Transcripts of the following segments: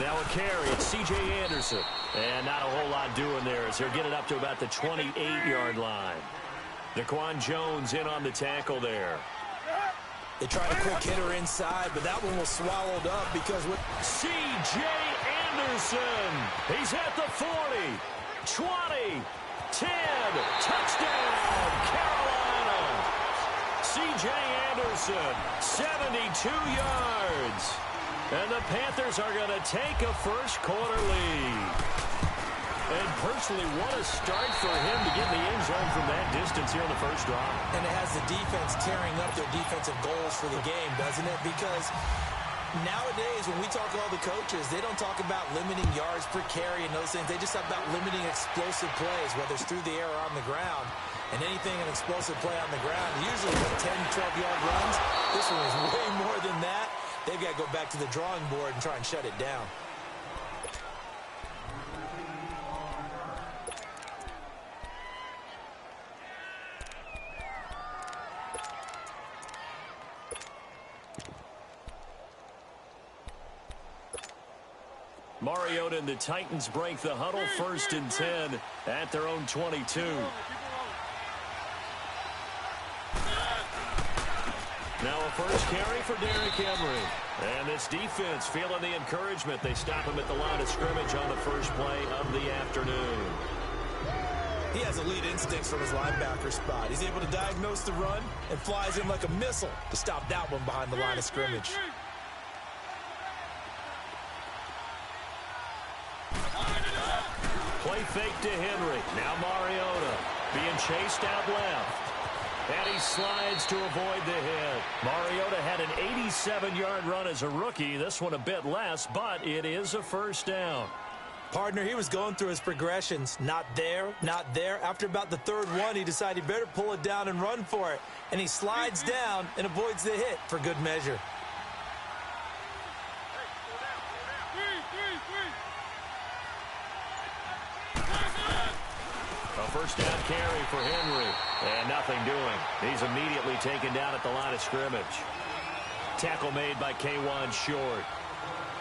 Now a carry. It's C.J. Anderson. And not a whole lot doing there as he'll get it up to about the 28-yard line. Daquan Jones in on the tackle there. They tried a quick hitter inside, but that one was swallowed up because with C.J. Anderson. He's at the 40, 20, 10. Touchdown, Carolina. C.J. Anderson, 72 yards. And the Panthers are going to take a first-quarter lead. And personally, what a start for him to get in the end zone from that distance here in the first drive. And it has the defense tearing up their defensive goals for the game, doesn't it? Because nowadays, when we talk to all the coaches, they don't talk about limiting yards per carry and those things. They just talk about limiting explosive plays, whether it's through the air or on the ground. And anything an explosive play on the ground, usually 10, 12-yard runs. This one is way more than that. They've got to go back to the drawing board and try and shut it down. Mariota and the Titans break the huddle, 1st and 10 at their own 22. Now a first carry for Derrick Henry. And this defense feeling the encouragement. They stop him at the line of scrimmage on the first play of the afternoon. He has elite instincts from his linebacker spot. He's able to diagnose the run and flies in like a missile to stop that one behind the line of scrimmage. Play fake to Henry. Now Mariota being chased out left. And he slides to avoid the hit. Mariota had an 87-yard run as a rookie. This one a bit less, but it is a first down. Partner, he was going through his progressions. Not there, not there. After about the third one, he decided he better pull it down and run for it. And he slides down and avoids the hit for good measure. A first down carry for Henry. And nothing doing. He's immediately taken down at the line of scrimmage. Tackle made by K1 Short.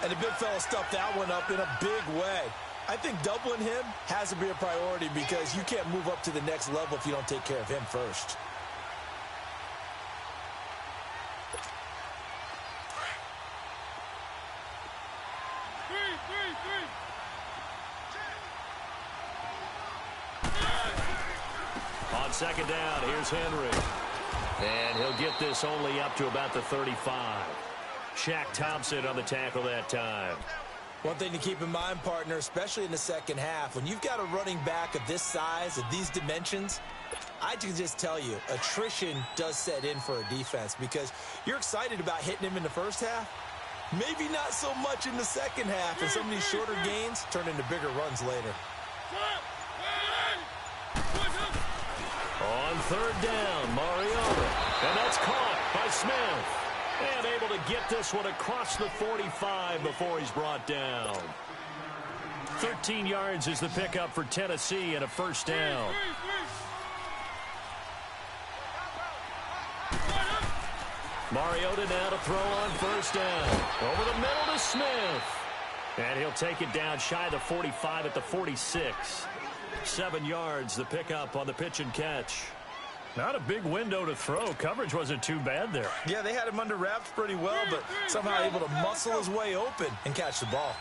And the big fella stuffed that one up in a big way. I think doubling him has to be a priority because you can't move up to the next level if you don't take care of him first. On second down, here's Henry. And he'll get this only up to about the 35. Shaq Thompson on the tackle that time. One thing to keep in mind, partner, especially in the second half, when you've got a running back of this size, of these dimensions, I can just tell you, attrition does set in for a defense because you're excited about hitting him in the first half. Maybe not so much in the second half, and some of these shorter gains turn into bigger runs later. On third down, Mariota. And that's caught by Smith. And able to get this one across the 45 before he's brought down. 13 yards is the pickup for Tennessee and a first down. Mariota now to throw on first down. Over the middle to Smith. And he'll take it down shy of the 45 at the 46. 7 yards, the pickup on the pitch and catch. Not a big window to throw. Coverage wasn't too bad there. Yeah, they had him under wraps pretty well, but somehow able to muscle his way open and catch the ball.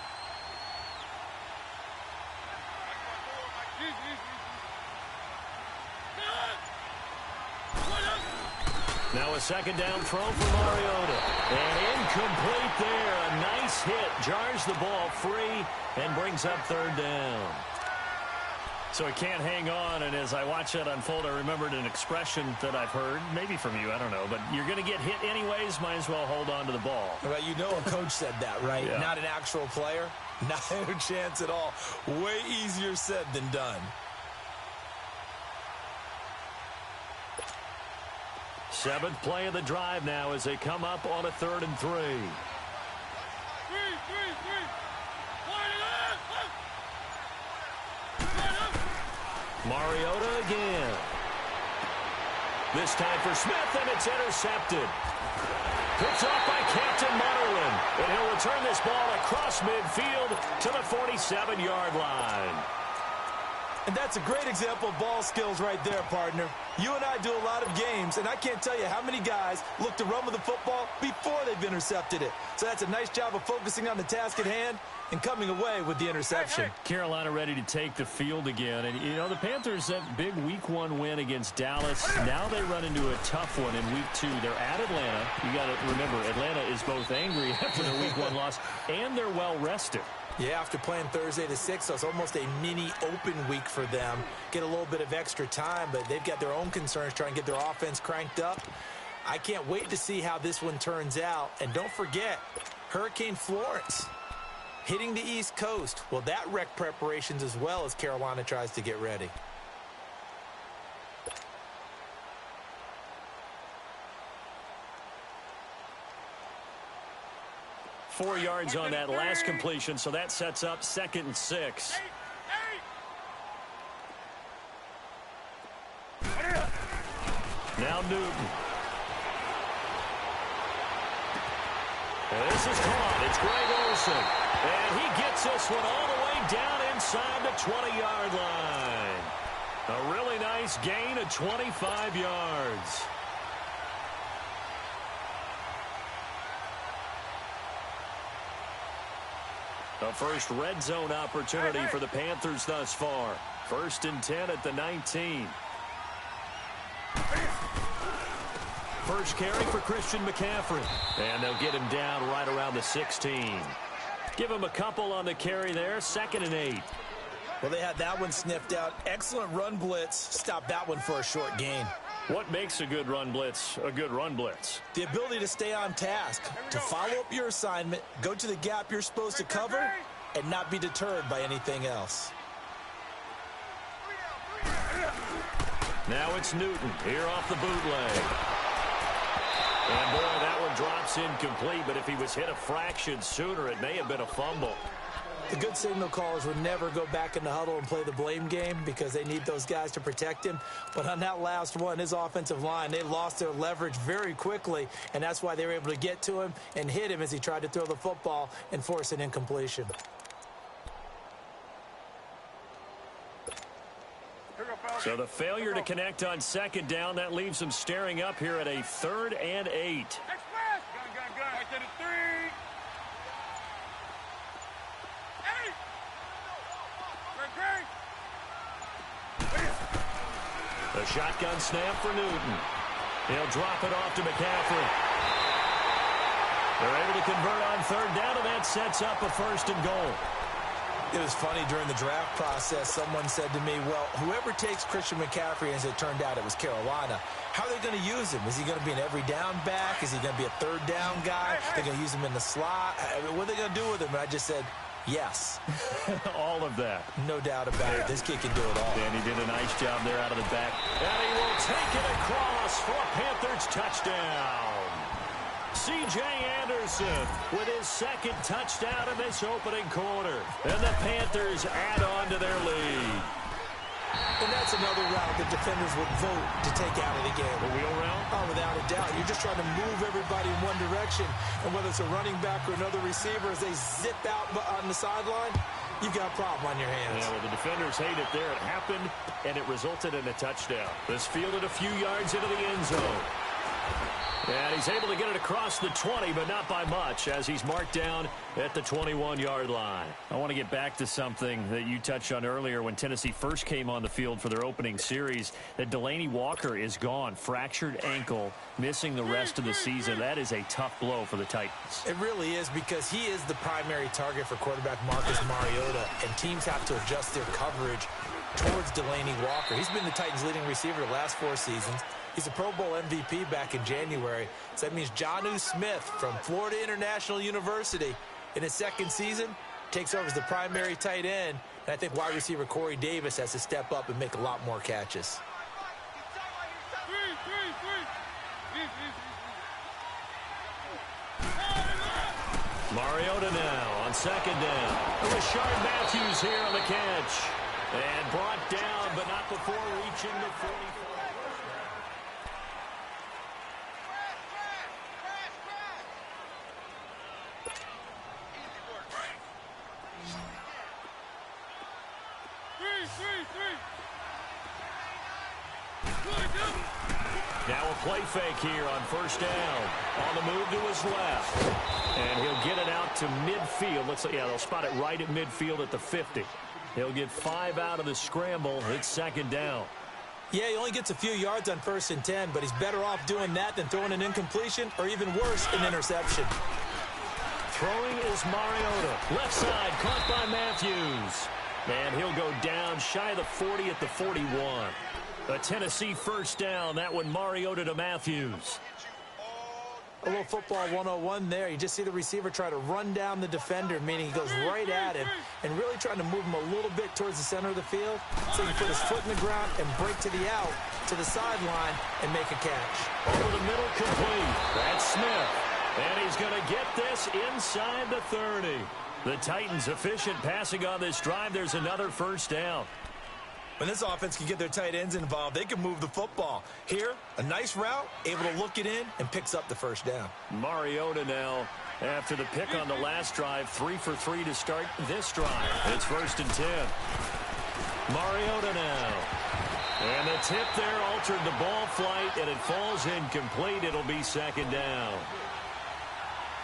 Now a second down throw for Mariota. And incomplete there. A nice hit. Jars the ball free and brings up third down. So he can't hang on, and as I watch that unfold, I remembered an expression that I've heard, maybe from you, I don't know, but you're going to get hit anyways, might as well hold on to the ball. Well, you know a coach said that, right? Yeah. Not an actual player. Not a chance at all. Way easier said than done. Seventh play of the drive now as they come up on a 3rd and 3. Mariota again. This time for Smith, and it's intercepted. Picked off by Captain Mutterland. And he'll return this ball across midfield to the 47-yard line. And that's a great example of ball skills right there, partner. You and I do a lot of games, and I can't tell you how many guys look to run with the football before they've intercepted it. So that's a nice job of focusing on the task at hand and coming away with the interception. Carolina ready to take the field again. And, you know, the Panthers, that big Week 1 win against Dallas, now they run into a tough one in Week 2. They're at Atlanta. You got to remember, Atlanta is both angry after their Week 1 loss, and they're well-rested. Yeah, after playing Thursday to 6, so it's almost a mini open week for them. Get a little bit of extra time, but they've got their own concerns trying to get their offense cranked up. I can't wait to see how this one turns out. And don't forget, Hurricane Florence hitting the East Coast. Well, that wreck preparations as well as Carolina tries to get ready. Four yards on that last completion, so that sets up 2nd and 6. Now Newton. And this is caught. It's Greg Olsen. And he gets this one all the way down inside the 20-yard line. A really nice gain of 25 yards. The first red zone opportunity for the Panthers thus far. 1st and 10 at the 19. First carry for Christian McCaffrey. And they'll get him down right around the 16. Give him a couple on the carry there. 2nd and 8. Well, they had that one sniffed out. Excellent run blitz. Stop that one for a short gain. What makes a good run blitz a good run blitz? The ability to stay on task, to follow up your assignment, go to the gap you're supposed to cover, and not be deterred by anything else. Now it's Newton here off the bootleg. And boy, that one drops incomplete, but if he was hit a fraction sooner, it may have been a fumble. The good signal callers would never go back in the huddle and play the blame game because they need those guys to protect him. But on that last one, his offensive line, they lost their leverage very quickly, and that's why they were able to get to him and hit him as he tried to throw the football and force an incompletion. So the failure to connect on 2nd down, that leaves them staring up here at a 3rd and 8. The shotgun snap for Newton. He'll drop it off to McCaffrey. They're able to convert on 3rd down, and that sets up a 1st and goal. It was funny during the draft process. Someone said to me, well, whoever takes Christian McCaffrey, as it turned out it was Carolina, how are they going to use him? Is he going to be an every down back? Is he going to be a 3rd down guy? They're going to use him in the slot? I mean, what are they going to do with him? And I just said, yes. All of that. No doubt about it. This kid can do it all. And he did a nice job there out of the back. And he will take it across for a Panthers touchdown. C.J. Anderson with his 2nd touchdown in this opening quarter. And the Panthers add on to their lead. And that's another route the defenders would vote to take out of the game. A wheel route? Oh, without a doubt. You're just trying to move everybody in one direction. And whether it's a running back or another receiver, as they zip out on the sideline, you've got a problem on your hands. Yeah, well, the defenders hate it there. It happened, and it resulted in a touchdown. This fielded a few yards into the end zone. And he's able to get it across the 20, but not by much, as he's marked down at the 21-yard line. I want to get back to something that you touched on earlier when Tennessee first came on the field for their opening series, that Delaney Walker is gone, fractured ankle, missing the rest of the season. That is a tough blow for the Titans. It really is, because he is the primary target for quarterback Marcus Mariota, and teams have to adjust their coverage towards Delaney Walker. He's been the Titans' leading receiver the last 4 seasons. He's a Pro Bowl MVP back in January. So that means Jonnu Smith from Florida International University in his 2nd season takes over as the primary tight end. And I think wide receiver Corey Davis has to step up and make a lot more catches. Mariota now on 2nd down. Rashard Matthews here on the catch. And brought down, but not before reaching the 45. Now a play fake here on first down. On the move to his left. And he'll get it out to midfield. Looks like, yeah, they'll spot it right at midfield at the 50. He'll get 5 out of the scramble. It's second down. Yeah, he only gets a few yards on 1st and 10, but he's better off doing that than throwing an incompletion or even worse, an interception. Throwing is Mariota. Left side, caught by Matthews. And he'll go down shy of the 40 at the 41. A Tennessee first down. That one Mariota to Matthews. A little football 101 there. You just see the receiver try to run down the defender, meaning he goes right at him and really trying to move him a little bit towards the center of the field so he can put his foot in the ground and break to the out, to the sideline, and make a catch. Over the middle, complete. That's Smith. And he's going to get this inside the 30. The Titans efficient passing on this drive. There's another first down. When this offense can get their tight ends involved, they can move the football. Here, a nice route, able to look it in, and picks up the first down. Mariota now, after the pick on the last drive, 3 for 3 to start this drive. It's 1st and 10. Mariota now. And the tip there altered the ball flight, and it falls incomplete. It'll be second down.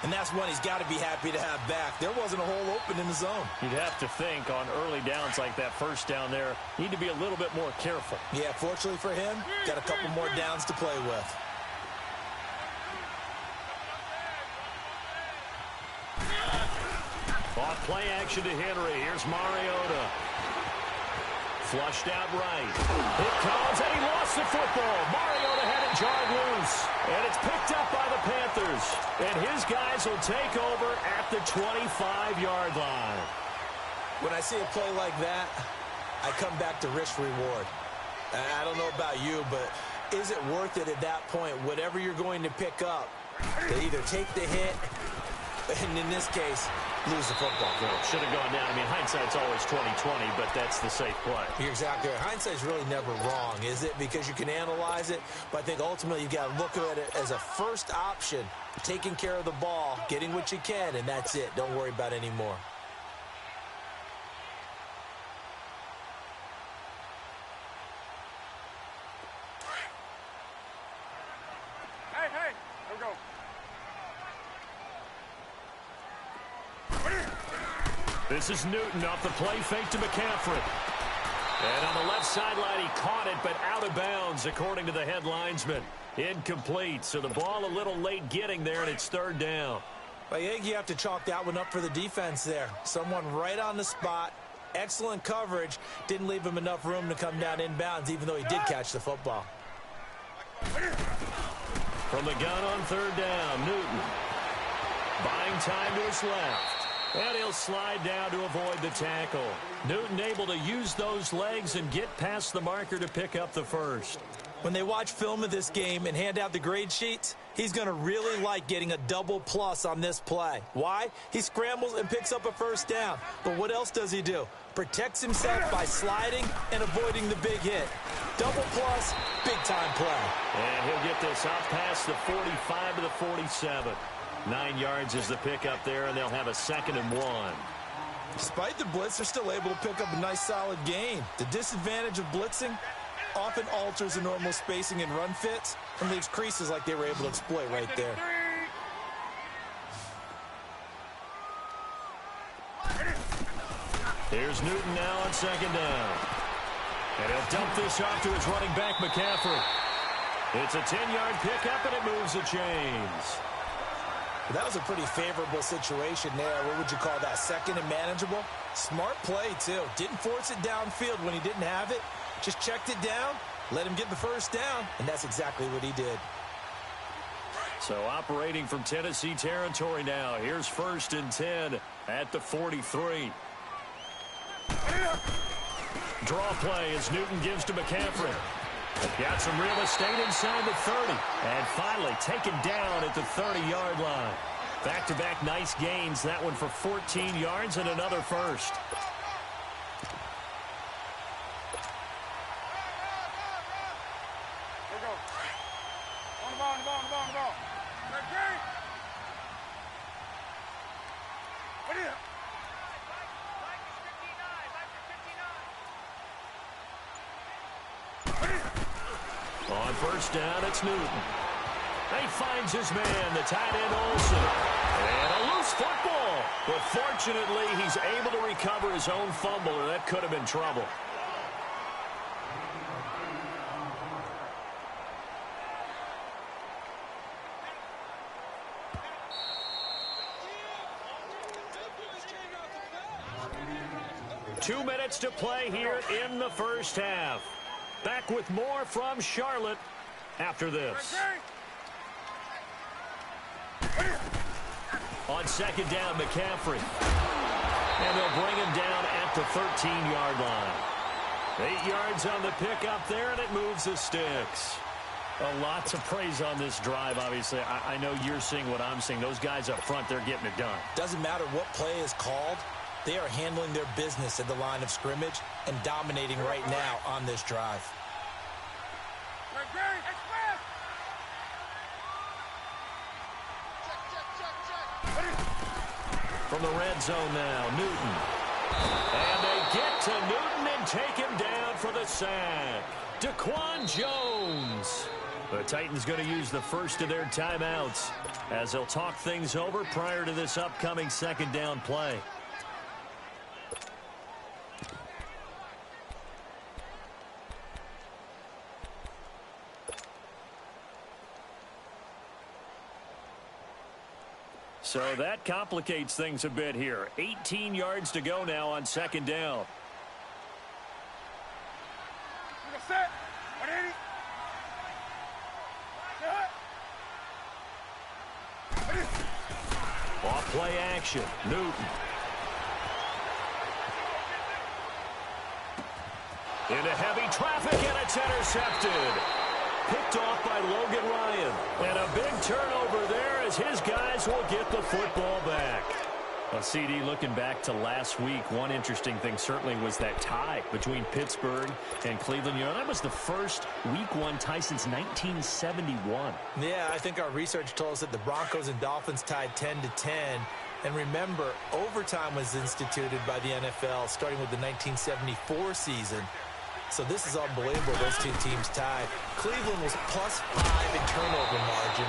And that's one he's got to be happy to have back. There wasn't a hole open in the zone. You'd have to think on early downs like that first down there, need to be a little bit more careful. Yeah, fortunately for him, got a couple more downs to play with. Off play action to Henry. Here's Mariota. Flushed out right. It comes, and he lost the football. Mariota had it jarred loose. And it's picked up by the Panthers. And his guys will take over at the 25-yard line. When I see a play like that, I come back to risk-reward. I don't know about you, but is it worth it at that point, whatever you're going to pick up, to either take the hit, and in this case, lose the football? Should have gone down. I mean, hindsight's always 20/20, but that's the safe play. You're exactly right. Hindsight's really never wrong, is it? Because you can analyze it, but I think ultimately you got to look at it as a first option, taking care of the ball, getting what you can, and that's it. Don't worry about any more. Hey, here we go. This is Newton off the play fake to McCaffrey. And on the left sideline, he caught it, but out of bounds, according to the head linesman. Incomplete, so the ball a little late getting there, and it's third down. I think you have to chalk that one up for the defense there. Someone right on the spot, excellent coverage, didn't leave him enough room to come down inbounds, even though he did catch the football. From the gun on third down, Newton. Buying time to his left. And he'll slide down to avoid the tackle. Newton able to use those legs and get past the marker to pick up the first. When they watch film of this game and hand out the grade sheets, he's going to really like getting a double plus on this play. Why? He scrambles and picks up a first down. But what else does he do? Protects himself by sliding and avoiding the big hit. Double plus, big-time play. And he'll get this out past the 45 to the 47. 9 yards is the pickup there, and they'll have a 2nd and 1. Despite the blitz, they're still able to pick up a nice solid gain. The disadvantage of blitzing often alters the normal spacing and run fits and leaves creases like they were able to exploit right there. Here's Newton now on 2nd down. And he'll dump this off to his running back, McCaffrey. It's a 10-yard pickup, and it moves the chains. That was a pretty favorable situation there. What would you call that? 2nd and manageable? Smart play, too. Didn't force it downfield when he didn't have it. Just checked it down, let him get the first down, and that's exactly what he did. So operating from Tennessee territory now. Here's 1st and 10 at the 43. Draw play as Newton gives to McCaffrey. Got some real estate inside the 30. And finally taken down at the 30-yard line. Back-to-back nice gains. That one for 14 yards and another first. Here we go. On the ball. Ready? What is it? first down, it's Newton. He finds his man, the tight end Olsen. And a loose football. But fortunately, he's able to recover his own fumble, or that could have been trouble. Two minutes to play here in the first half. Back with more from Charlotte after this. On second down, McCaffrey. And they'll bring him down at the 13-yard line. 8 yards on the pickup there, and it moves the sticks. Lots of praise on this drive, obviously. I know you're seeing what I'm seeing. Those guys up front, they're getting it done. Doesn't matter what play is called. They are handling their business at the line of scrimmage and dominating right now on this drive. From the red zone now, Newton. And they get to Newton and take him down for the sack. Daquan Jones. The Titans going to use the first of their timeouts as they'll talk things over prior to this upcoming second down play. So that complicates things a bit here. 18 yards to go now on second down. Off play action. Newton. Into heavy traffic, and it's intercepted. Picked off by Logan Ryan. And a big turnover there as his guys will get the football back. Well, CD, looking back to last week, one interesting thing certainly was that tie between Pittsburgh and Cleveland. You know, that was the first Week 1 tie since 1971. Yeah, I think our research told us that the Broncos and Dolphins tied 10-10. And remember, overtime was instituted by the NFL starting with the 1974 season. So this is unbelievable, those two teams tied. Cleveland was +5 in turnover margin,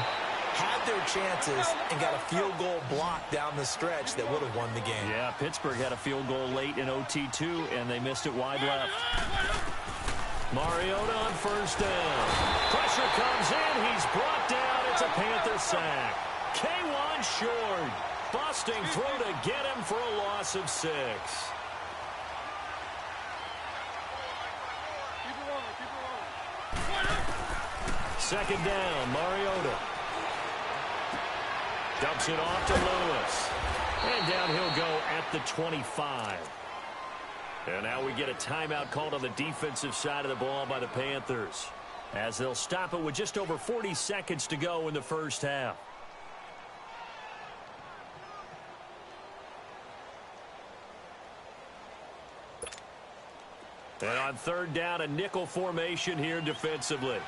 had their chances, and got a field goal block down the stretch that would have won the game. Yeah, Pittsburgh had a field goal late in OT too, and they missed it wide left. Mariota on first down. Pressure comes in. He's brought down. It's a Panther sack. K1 short. Busting through to get him for a loss of 6. Second down, Mariota. Dumps it off to Lewis. And down he'll go at the 25. And now we get a timeout called on the defensive side of the ball by the Panthers, as they'll stop it with just over 40 seconds to go in the first half. And on third down, a nickel formation here defensively.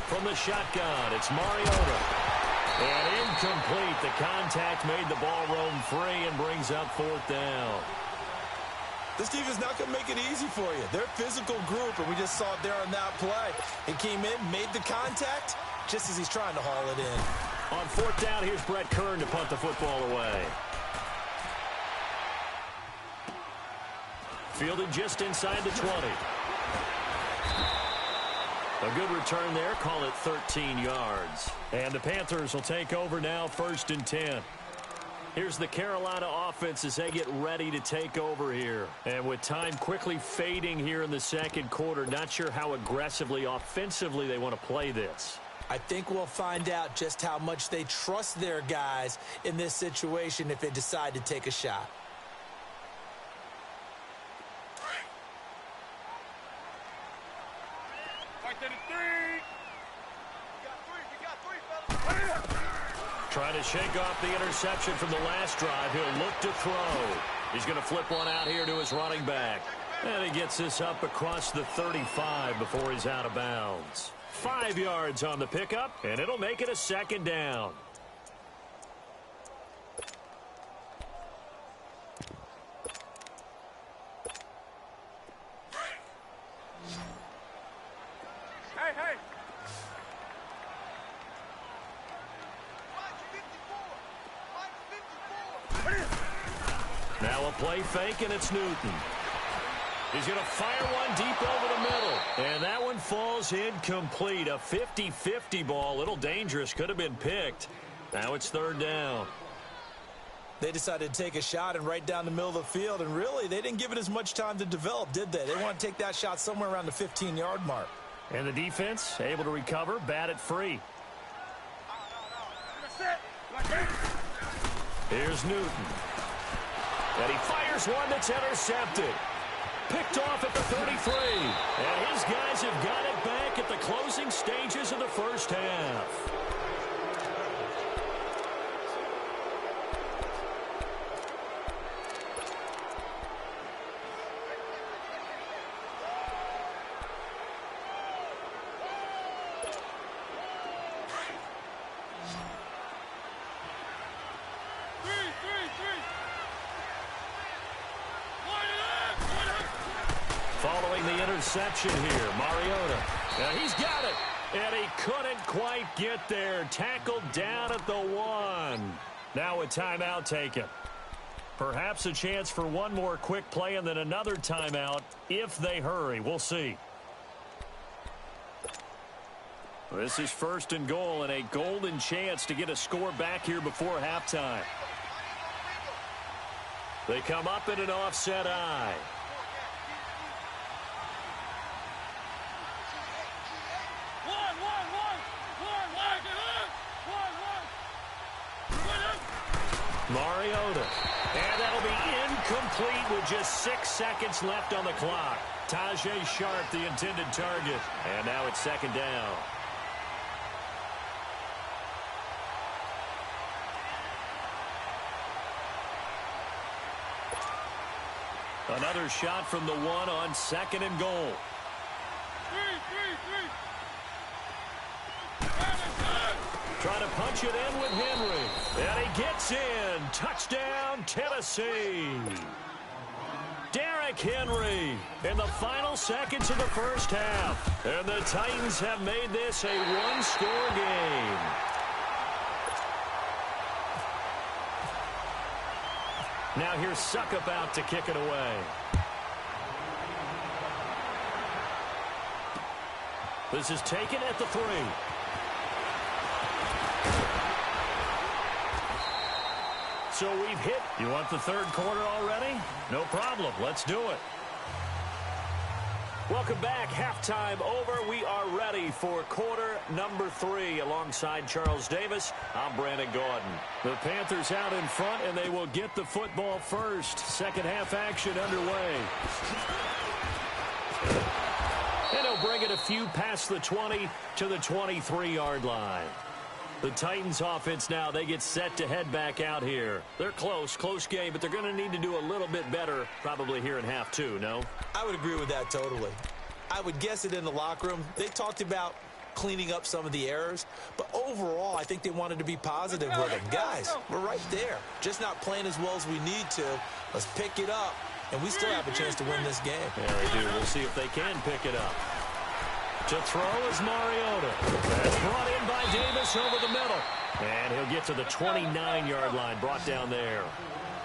From the shotgun, it's Mariota. And incomplete. The contact made the ball roam free and brings up fourth down. This defense not going to make it easy for you. They're a physical group, and we just saw it there on that play. He came in, made the contact, just as he's trying to haul it in. On fourth down, here's Brett Kern to punt the football away. Fielded just inside the 20. A good return there. Call it 13 yards. And the Panthers will take over now, 1st and 10. Here's the Carolina offense as they get ready to take over here. And with time quickly fading here in the second quarter, not sure how aggressively, offensively they want to play this. I think we'll find out just how much they trust their guys in this situation if they decide to take a shot. Trying to shake off the interception from the last drive. He'll look to throw. He's going to flip one out here to his running back. And he gets this up across the 35 before he's out of bounds. 5 yards on the pickup, and it'll make it a second down. Now a play fake, and it's Newton. He's going to fire one deep over the middle. And that one falls incomplete. A 50-50 ball. A little dangerous. Could have been picked. Now it's third down. They decided to take a shot and right down the middle of the field. And really, they didn't give it as much time to develop, did they? They want to take that shot somewhere around the 15-yard mark. And the defense able to recover. Bat it free. Here's Newton. And he fires one that's intercepted. Picked off at the 33. And his guys have got it back at the closing stages of the first half. Following the interception here, Mariota. Now he's got it, and he couldn't quite get there. Tackled down at the 1. Now a timeout taken. Perhaps a chance for one more quick play and then another timeout if they hurry. We'll see. This is first and goal and a golden chance to get a score back here before halftime. They come up in an offset eye. Mariota. And that'll be incomplete with just 6 seconds left on the clock. Tajay Sharp, the intended target. And now it's second down. Another shot from the 1 on second and goal. Trying to punch it in with Henry. And he gets in. Touchdown, Tennessee. Derrick Henry in the final seconds of the first half. And the Titans have made this a one-score game. Now here's Suckup out to kick it away. This is taken at the 3. So we've hit. You want the third quarter already? No problem. Let's do it. Welcome back. Halftime over. We are ready for quarter number 3. Alongside Charles Davis, I'm Brandon Gaudin. The Panthers out in front, and they will get the football first. Second half action underway. And he'll bring it a few past the 20 to the 23-yard line. The Titans offense now, they get set to head back out here. They're close game, but they're going to need to do a little bit better probably here in half 2, no? I would agree with that totally. I would guess it in the locker room. They talked about cleaning up some of the errors, but overall, I think they wanted to be positive with them. Guys, we're right there. Just not playing as well as we need to. Let's pick it up, and we still have a chance to win this game. Yeah, we do. We'll see if they can pick it up. To throw is Mariota. That's brought in by Davis over the middle. And he'll get to the 29-yard line, brought down there.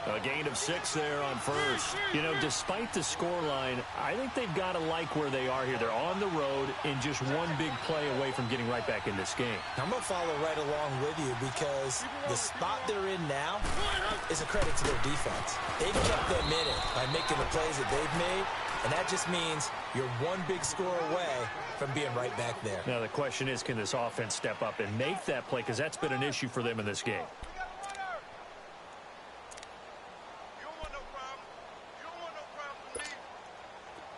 A gain of 6 there on first. You know, despite the scoreline, I think they've got to like where they are here. They're on the road and just one big play away from getting right back in this game. I'm going to follow right along with you because the spot they're in now is a credit to their defense. They've kept them in it by making the plays that they've made, and that just means you're one big score away from being right back there. Now the question is, can this offense step up and make that play? Because that's been an issue for them in this game.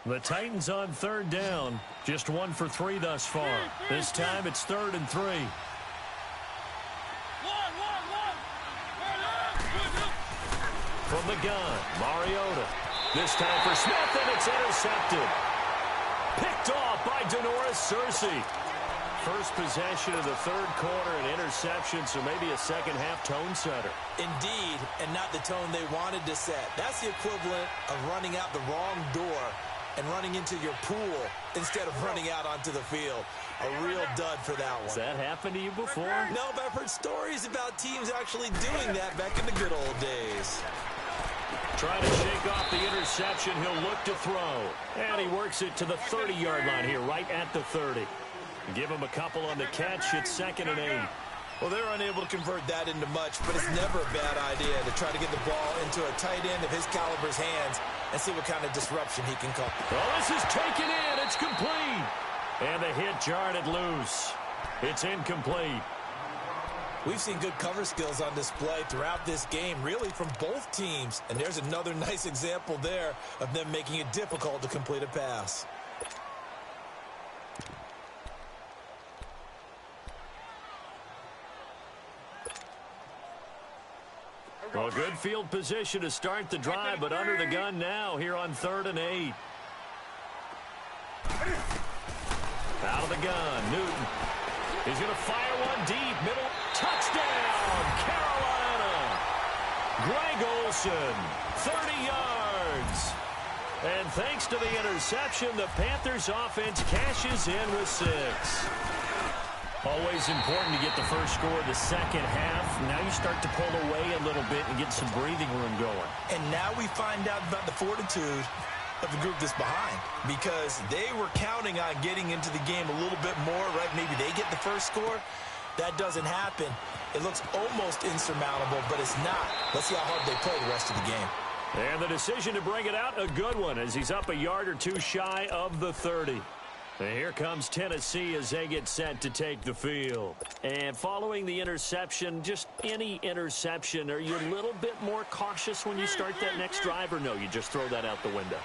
The Titans on third down. Just 1 for 3 thus far. This time it's 3rd and 3. From the gun, Mariota. This time for Smith, and it's intercepted. Picked off by Denoris Searcy. First possession of the third quarter, an interception, so maybe a second half tone setter. Indeed, and not the tone they wanted to set. That's the equivalent of running out the wrong door and running into your pool instead of running out onto the field. A real dud for that one. Has that happened to you before? No, but I've heard stories about teams actually doing that back in the good old days. Trying to shake off the interception. He'll look to throw. And he works it to the 30-yard line here, right at the 30. Give him a couple on the catch. It's 2nd and 8. Well, they're unable to convert that into much, but it's never a bad idea to try to get the ball into a tight end of his caliber's hands and see what kind of disruption he can cause. Oh, this is taken in. It's complete. And the hit jarred it loose. It's incomplete. We've seen good cover skills on display throughout this game, really from both teams. And there's another nice example there of them making it difficult to complete a pass. Well, good field position to start the drive, but under the gun now here on 3rd and 8. Out of the gun, Newton. He's going to fire one deep, middle, touchdown, Carolina. Greg Olsen, 30 yards. And thanks to the interception, the Panthers offense cashes in with 6. Always important to get the first score of the second half. Now you start to pull away a little bit and get some breathing room going. And now we find out about the fortitude of the group that's behind, because they were counting on getting into the game a little bit more, right? Maybe they get the first score. That doesn't happen. It looks almost insurmountable, but it's not. Let's see how hard they play the rest of the game. And the decision to bring it out, a good one, as he's up a yard or two shy of the 30. And here comes Tennessee as they get set to take the field. And following the interception, just any interception, are you a little bit more cautious when you start that next drive, or no, you just throw that out the window?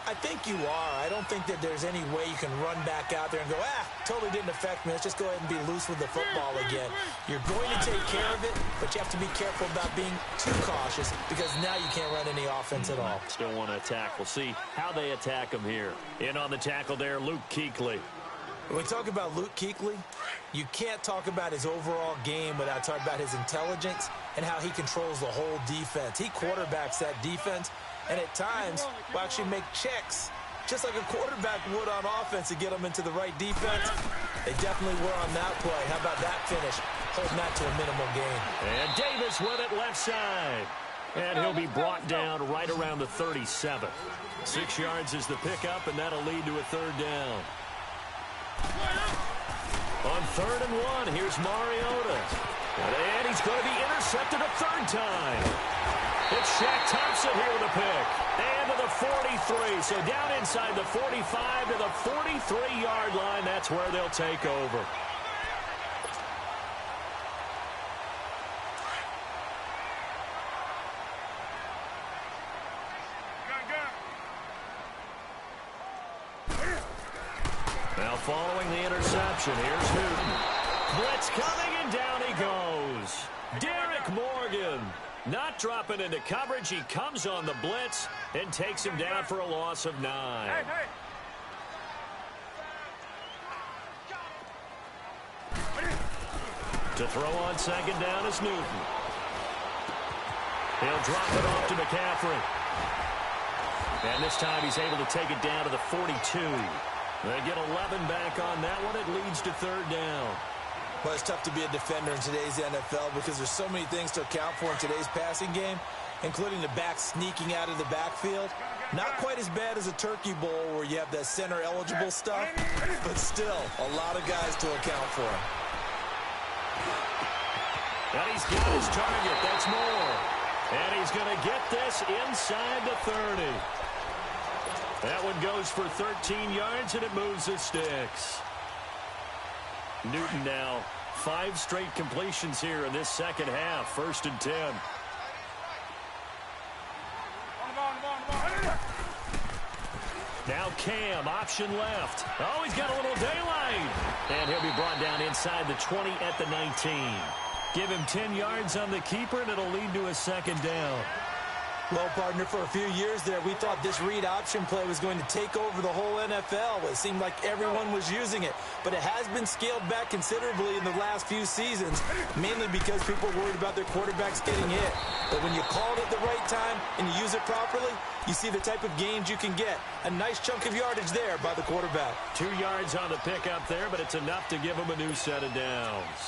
I think you are. I don't think that there's any way you can run back out there and go, totally didn't affect me. Let's just go ahead and be loose with the football again. You're going to take care of it, but you have to be careful about being too cautious, because now you can't run any offense at all. Still want to attack. We'll see how they attack him here. In on the tackle there, Luke Kuechly. When we talk about Luke Kuechly, you can't talk about his overall game without talking about his intelligence and how he controls the whole defense. He quarterbacks that defense, and at times will actually make checks, just like a quarterback would on offense, to get them into the right defense. They definitely were on that play. How about that finish? Holding that to a minimum gain. And Davis with it left side. And he'll be brought down right around the 37. 6 yards is the pickup, and that'll lead to a 3rd down. On 3rd and 1, here's Mariota. And he's going to be intercepted a 3rd time. It's Shaq Thompson here with a pick. And to the 43. So down inside the 45 to the 43-yard line. That's where they'll take over. Now following the interception, here's Newton. Blitz coming, and down he goes. Derek Morgan. Not dropping into coverage. He comes on the blitz and takes him down for a loss of 9. To throw on 2nd down is Newton. He'll drop it off to McCaffrey. And this time he's able to take it down to the 42. They get 11 back on that one. It leads to 3rd down. Well, it's tough to be a defender in today's NFL because there's so many things to account for in today's passing game, including the back sneaking out of the backfield. Not quite as bad as a turkey bowl where you have that center-eligible stuff, but still a lot of guys to account for. And he's got his target. That's more. And he's going to get this inside the 30. That one goes for 13 yards, and it moves the sticks. Newton now 5 straight completions here in this second half. 1st and 10. Now Cam, option left. Oh, he's got a little daylight. And he'll be brought down inside the 20 at the 19. Give him 10 yards on the keeper, and it'll lead to a 2nd down. Well, partner, for a few years there, we thought this read option play was going to take over the whole NFL. It seemed like everyone was using it, but it has been scaled back considerably in the last few seasons, mainly because people are worried about their quarterbacks getting hit. But when you call it at the right time and you use it properly, you see the type of gains you can get. A nice chunk of yardage there by the quarterback. 2 yards on the pickup there, but it's enough to give him a new set of downs.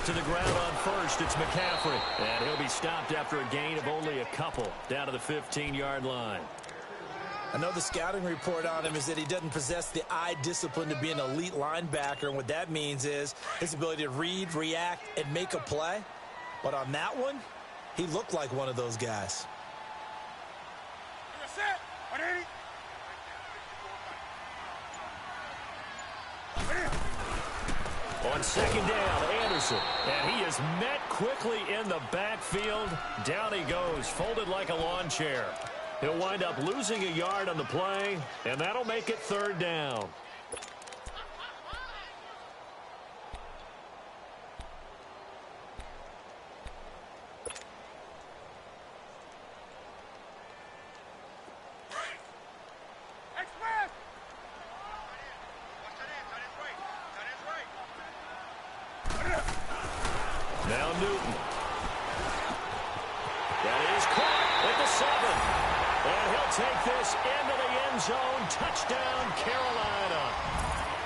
to the ground on first. It's McCaffrey. And he'll be stopped after a gain of only a couple down to the 15-yard line. I know the scouting report on him is that he doesn't possess the eye discipline to be an elite linebacker. And what that means is his ability to read, react, and make a play. But on that one, he looked like one of those guys. On second down, Anderson. And he is met quickly in the backfield. Down he goes, folded like a lawn chair. He'll wind up losing a yard on the play, and that'll make it third down. Now Newton. That is caught at the 7. And he'll take this into the end zone. Touchdown, Carolina.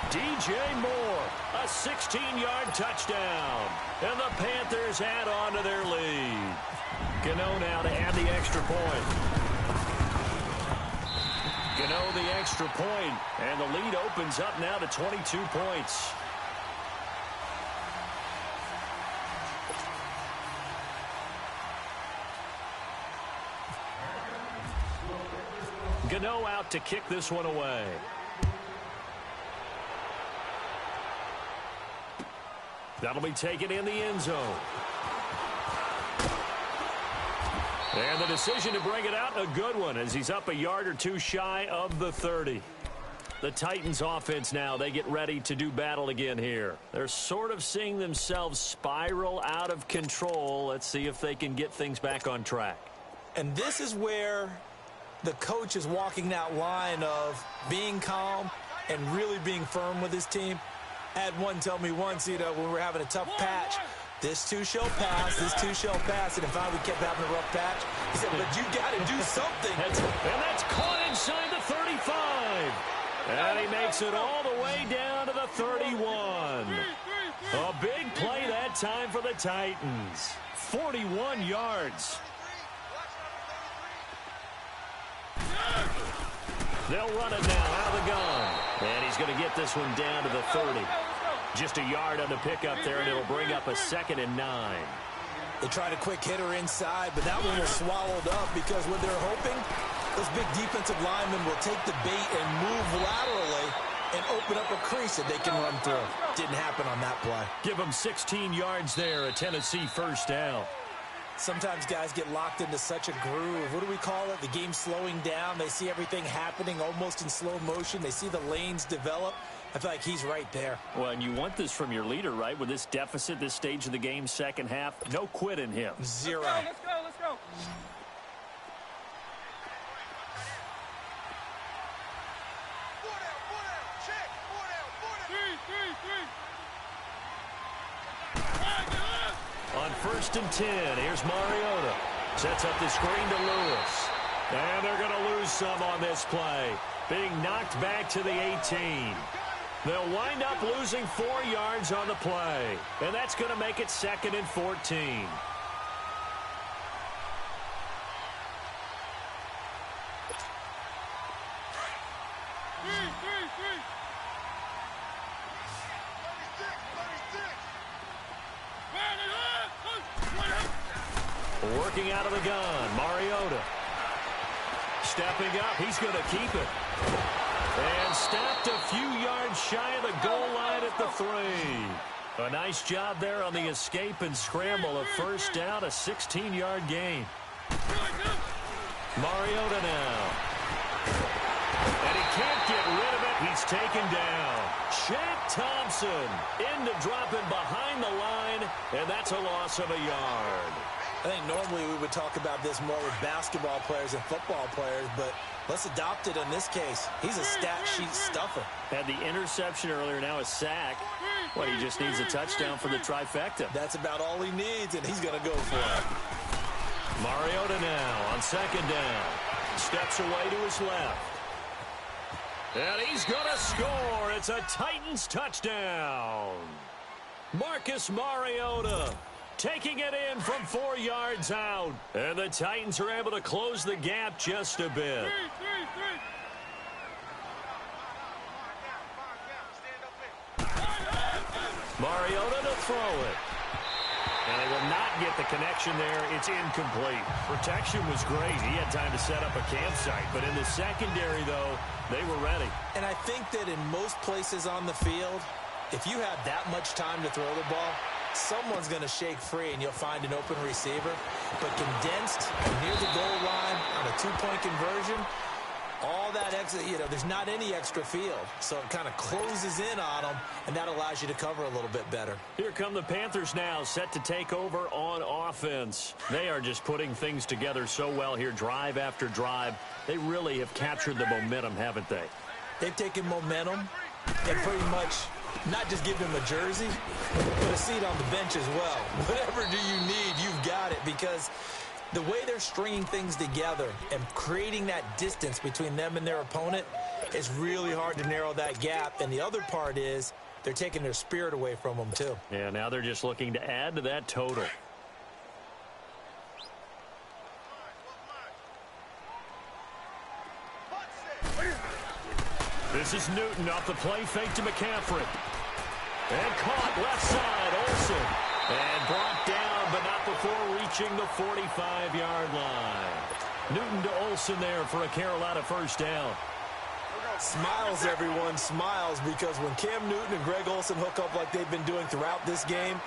DJ Moore, a 16-yard touchdown. And the Panthers add on to their lead. Gano now to add the extra point. Gano the extra point, and the lead opens up now to 22 points. Gano out to kick this one away. That'll be taken in the end zone. And the decision to bring it out, a good one, as he's up a yard or two shy of the 30. The Titans offense now, they get ready to do battle again here. They're sort of seeing themselves spiral out of control. Let's see if they can get things back on track. And this is where the coach is walking that line of being calm and really being firm with his team. I had one tell me once, when we were having a tough patch, this too shall pass, this too shall pass. And if we kept having a rough patch, he said, but you got to do something. And that's caught inside the 35. And he makes it all the way down to the 31. A big play that time for the Titans. 41 yards. They'll run it now out of the gun. And he's going to get this one down to the 30. Just a yard on the pickup there, and it'll bring up a 2nd and 9. They tried a quick hitter inside, but that one was swallowed up because what they're hoping, those big defensive linemen will take the bait and move laterally and open up a crease that they can run through. Didn't happen on that play. Give them 16 yards there, a Tennessee first down. Sometimes guys get locked into such a groove. What do we call it? The game slowing down. They see everything happening almost in slow motion. They see the lanes develop. I feel like he's right there. Well, and you want this from your leader, right? With this deficit, this stage of the game, second half, no quit in him. Zero. Let's go, let's go. On 1st and 10, here's Mariota. Sets up the screen to Lewis. And they're going to lose some on this play. Being knocked back to the 18. They'll wind up losing 4 yards on the play. And that's going to make it 2nd and 14. Working out of the gun, Mariota. Stepping up, he's going to keep it. And stopped a few yards shy of the goal line at the 3. A nice job there on the escape and scramble. A first down, a 16-yard gain. Mariota now. And he can't get rid of it. He's taken down. Shaq Thompson into dropping behind the line, and that's a loss of a yard. I think normally we would talk about this more with basketball players and football players, but let's adopt it in this case. He's a stat sheet stuffer. Had the interception earlier, now a sack. What, he just needs a touchdown for the trifecta. That's about all he needs, and he's going to go for it. Mariota now on 2nd down. Steps away to his left. And he's going to score. It's a Titans touchdown. Marcus Mariota taking it in from 4 yards out. And the Titans are able to close the gap just a bit. Mariota to throw it. And they will not get the connection there. It's incomplete. Protection was great. He had time to set up a campsite. But in the secondary, though, they were ready. And I think that in most places on the field, if you have that much time to throw the ball, someone's going to shake free and you'll find an open receiver. But condensed near the goal line on a two-point conversion, all that extra, there's not any extra field. So it kind of closes in on them, and that allows you to cover a little bit better. Here come the Panthers now, set to take over on offense. They are just putting things together so well here, drive after drive. They really have captured the momentum, haven't they? They've taken momentum and pretty much not just give him a jersey, but a seat on the bench as well. Whatever do you need, you've got it, because the way they're stringing things together and creating that distance between them and their opponent is really hard to narrow that gap. And the other part is they're taking their spirit away from them, too. Yeah, now they're just looking to add to that total. This is Newton off the play fake to McCaffrey. And caught left side, Olsen. And brought down, but not before reaching the 45-yard line. Newton to Olsen there for a Carolina first down. Smiles, everyone, smiles, because when Cam Newton and Greg Olsen hook up like they've been doing throughout this game,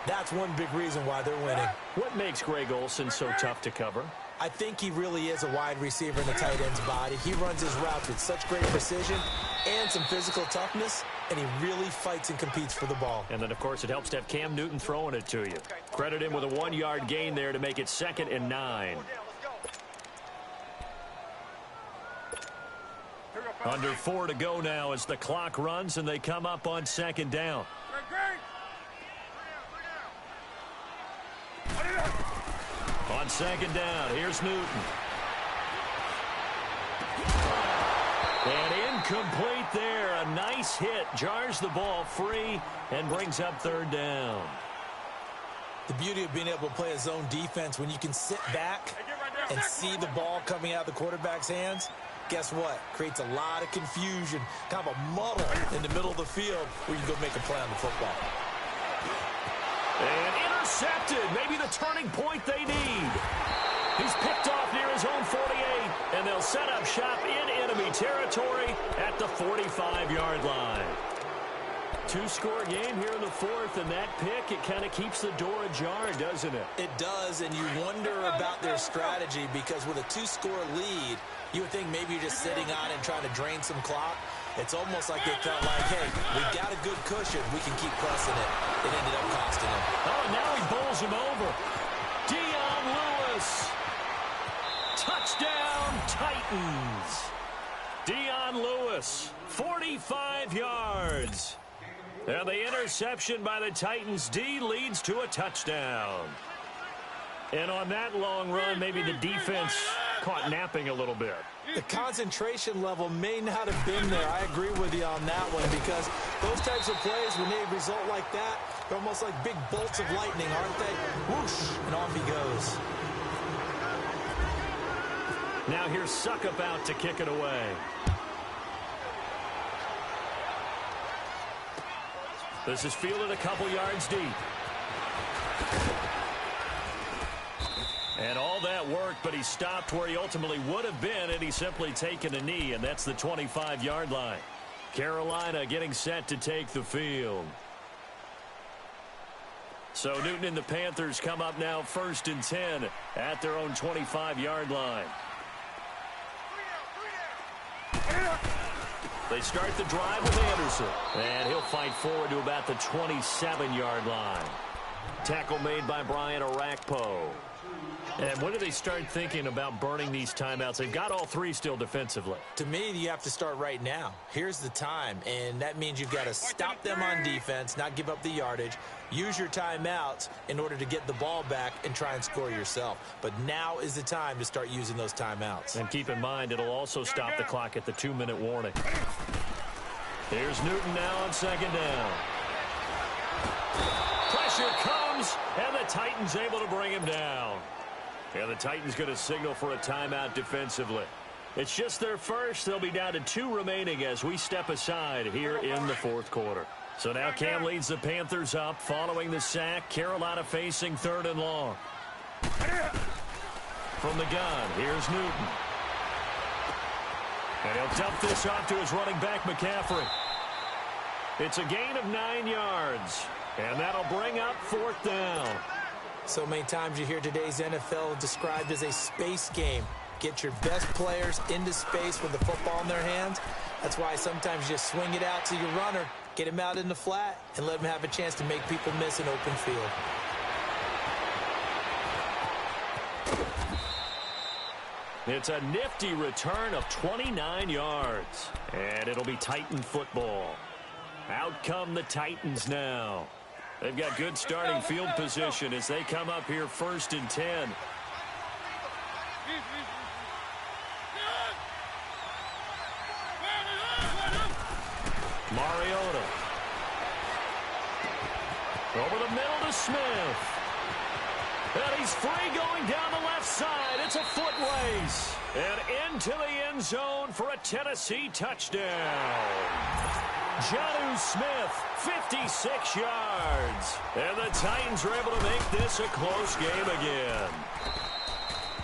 that's one big reason why they're winning. What makes Greg Olsen so tough to cover? I think he really is a wide receiver in the tight end's body. He runs his routes with such great precision and some physical toughness, and he really fights and competes for the ball. And then, of course, it helps to have Cam Newton throwing it to you. Credit him with a 1-yard gain there to make it 2nd and 9. Under 4 to go now as the clock runs and they come up on 2nd down. On 2nd down, here's Newton. And incomplete there. A nice hit. Jars the ball free and brings up 3rd down. The beauty of being able to play a zone defense when you can sit back and see the ball coming out of the quarterback's hands, guess what? Creates a lot of confusion, kind of a muddle in the middle of the field where you can go make a play on the football. And intercepted. Maybe the turning point they need. He's picked off near his own 48, and they'll set up shop in enemy territory at the 45-yard line. 2-score game here in the 4th, and that pick, it kind of keeps the door ajar, doesn't it? It does, and you wonder about their strategy, because with a 2-score lead, you would think maybe you're just sitting on and trying to drain some clock. It's almost like they felt like, hey, we've got a good cushion. We can keep pressing it. It ended up costing him. Oh, now he bowls him over. Dion Lewis. Touchdown, Titans. Dion Lewis, 45 yards. And the interception by the Titans D leads to a touchdown. And on that long run, maybe the defense caught napping a little bit. The concentration level may not have been there. I agree with you on that one, because those types of plays, when they result like that, they're almost like big bolts of lightning, aren't they? Whoosh, and off he goes. Now here's Suckup out to kick it away. This is fielded a couple yards deep. And all that work, but he stopped where he ultimately would have been, and he's simply taken a knee, and that's the 25-yard line. Carolina getting set to take the field. So Newton and the Panthers come up now 1st and 10 at their own 25-yard line. They start the drive with Anderson, and he'll fight forward to about the 27-yard line. Tackle made by Brian Orakpo. And when do they start thinking about burning these timeouts? They've got all 3 still defensively. To me, you have to start right now. Here's the time, and that means you've got to stop them on defense, not give up the yardage, use your timeouts in order to get the ball back and try and score yourself. But now is the time to start using those timeouts. And keep in mind, it'll also stop the clock at the 2-minute warning. Here's Newton now on 2nd down. Pressure comes, and the Titans able to bring him down. Yeah, the Titans going to signal for a timeout defensively. It's just their first. They'll be down to 2 remaining as we step aside here in the fourth quarter. So now Cam leads the Panthers up following the sack. Carolina facing 3rd and long. From the gun, here's Newton. And he'll dump this off to his running back, McCaffrey. It's a gain of 9 yards. And that'll bring up 4th down. So many times you hear today's NFL described as a space game. Get your best players into space with the football in their hands. That's why sometimes you just swing it out to your runner, get him out in the flat, and let him have a chance to make people miss an open field. It's a nifty return of 29 yards. And it'll be Titan football. Out come the Titans now. They've got good starting field position as they come up here 1st and 10. Mariota. Over the middle to Smith. And he's free going down the left side. It's a foot race. And into the end zone for a Tennessee touchdown. Jonnu Smith, 56 yards. And the Titans are able to make this a close game again.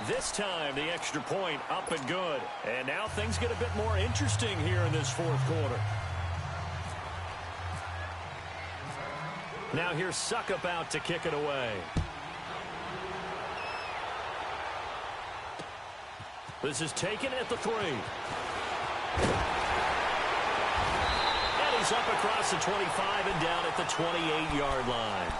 This time, the extra point up and good. And now things get a bit more interesting here in this fourth quarter. Now here's Suckup out to kick it away. This is taken at the 3. He's up across the 25 and down at the 28-yard line.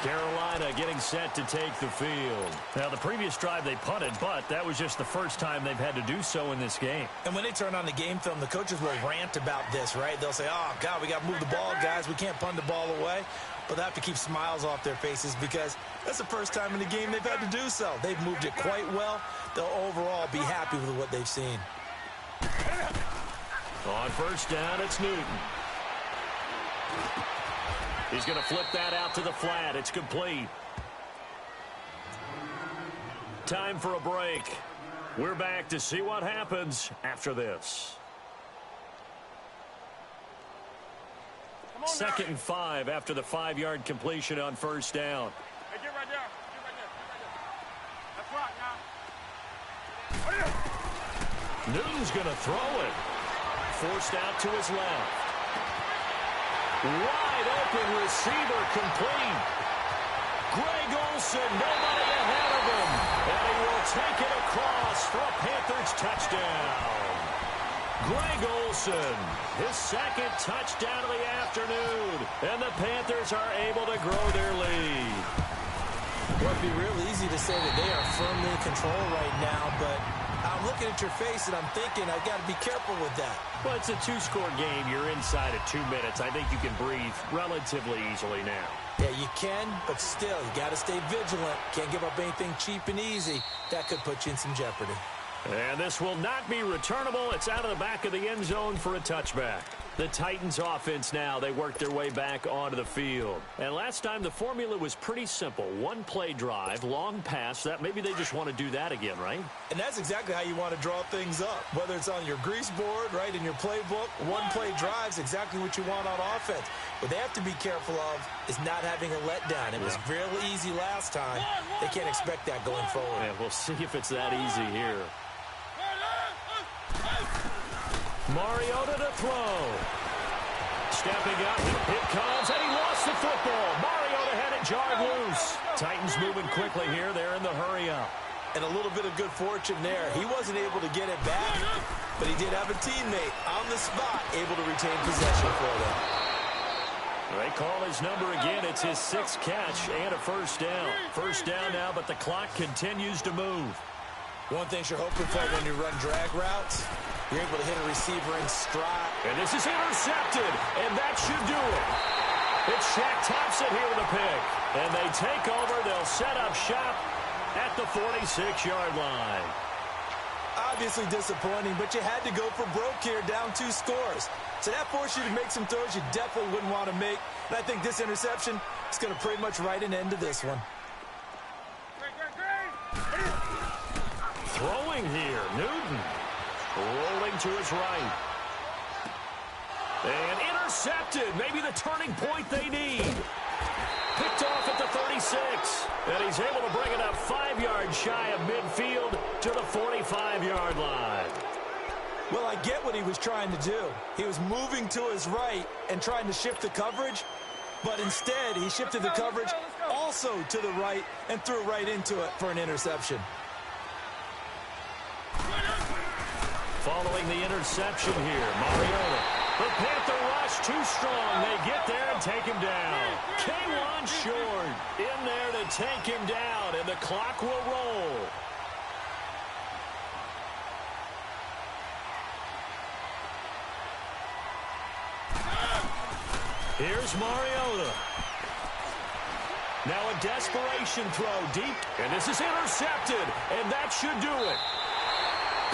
Carolina getting set to take the field. Now, the previous drive they punted, but that was just the first time they've had to do so in this game. And when they turn on the game film, the coaches will rant about this, right? They'll say, oh, God, we got to move the ball, guys. We can't punt the ball away. But they have to keep smiles off their faces because that's the first time in the game they've had to do so. They've moved it quite well. They'll overall be happy with what they've seen. On first down, it's Newton. He's going to flip that out to the flat. It's complete. Time for a break. We're back to see what happens after this. 2nd and 5 after the 5-yard completion on first down. Hey, get right there. Get right there. Get right there. That's right now. Newton's going to throw it. Forced out to his left. Wide open receiver complete. Greg Olsen, nobody ahead of him. And he will take it across for a Panthers touchdown. Greg Olsen, his 2nd touchdown of the afternoon. And the Panthers are able to grow their lead. Well, it'd be real easy to say that they are firmly in control right now, but I'm looking at your face and I'm thinking I've got to be careful with that. Well, it's a 2-score game. You're inside of 2 minutes. I think you can breathe relatively easily now. Yeah, you can, but still, you got to stay vigilant. Can't give up anything cheap and easy. That could put you in some jeopardy. And this will not be returnable. It's out of the back of the end zone for a touchback. The Titans offense now, they work their way back onto the field. And last time the formula was pretty simple. 1-play drive, long pass. That maybe they just want to do that again, right? And that's exactly how you want to draw things up. Whether it's on your grease board, right, in your playbook, 1-play drive is exactly what you want on offense. What they have to be careful of is not having a letdown. It was real easy last time. They can't expect that going forward. Yeah, we'll see if it's that easy here. Mariota to throw. Stepping up, it comes, and he lost the football. Mariota had it jarred loose. Titans moving quickly here. They're in the hurry-up. And a little bit of good fortune there. He wasn't able to get it back, but he did have a teammate on the spot able to retain possession for them. They call his number again. It's his 6th catch and a first down. First down now, but the clock continues to move. One thing you're hoping for when you run drag routes, you're able to hit a receiver in stride. And this is intercepted, and that should do it. It's Shaq Thompson here with a pick. And they take over. They'll set up shop at the 46-yard line. Obviously disappointing, but you had to go for broke here, down 2 scores. So that forced you to make some throws you definitely wouldn't want to make. And I think this interception is going to pretty much write an end to this one. Throwing here, Newton. Rolling to his right. And intercepted. Maybe the turning point they need. Picked off at the 36. And he's able to bring it up 5 yards shy of midfield to the 45-yard line. Well, I get what he was trying to do. He was moving to his right and trying to shift the coverage. But instead, he shifted the coverage also to the right and threw right into it for an interception. Following the interception here, Mariota. The Panther rush too strong. They get there and take him down. K1 short in there to take him down, and the clock will roll. Here's Mariota. Now a desperation throw deep, and this is intercepted, and that should do it.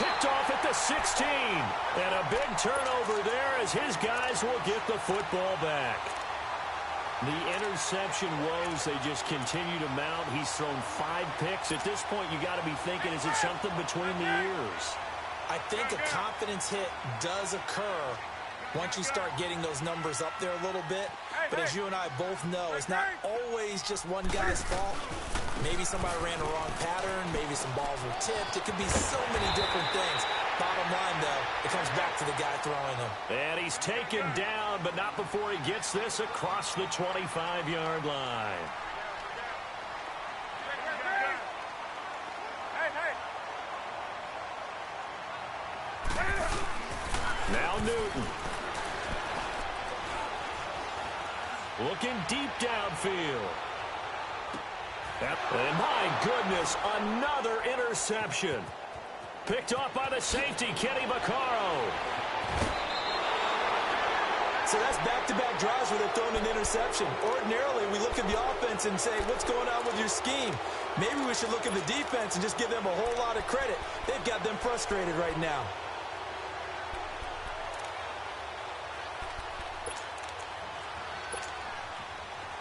Picked off at the 16. And a big turnover there as his guys will get the football back. The interception woes, they just continue to mount. He's thrown 5 picks. At this point, you got to be thinking, is it something between the ears? I think a confidence hit does occur once you start getting those numbers up there a little bit. But as you and I both know, it's not always just one guy's fault. Maybe somebody ran the wrong pattern. Maybe some balls were tipped. It could be so many different things. Bottom line, though, it comes back to the guy throwing them. And he's taken down, but not before he gets this across the 25-yard line. Now Newton. Looking deep downfield. And my goodness, another interception. Picked off by the safety, Kenny Vaccaro. So that's back-to-back drives where they're throwing an interception. Ordinarily, we look at the offense and say, what's going on with your scheme? Maybe we should look at the defense and just give them a whole lot of credit. They've got them frustrated right now.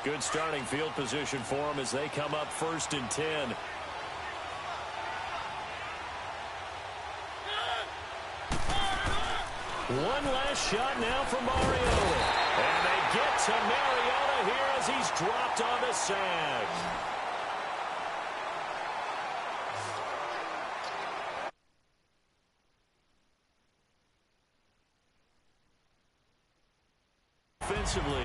Good starting field position for them as they come up 1st and 10. One last shot now for Mariota. And they get to Mariota here as he's dropped on the sag. Offensively,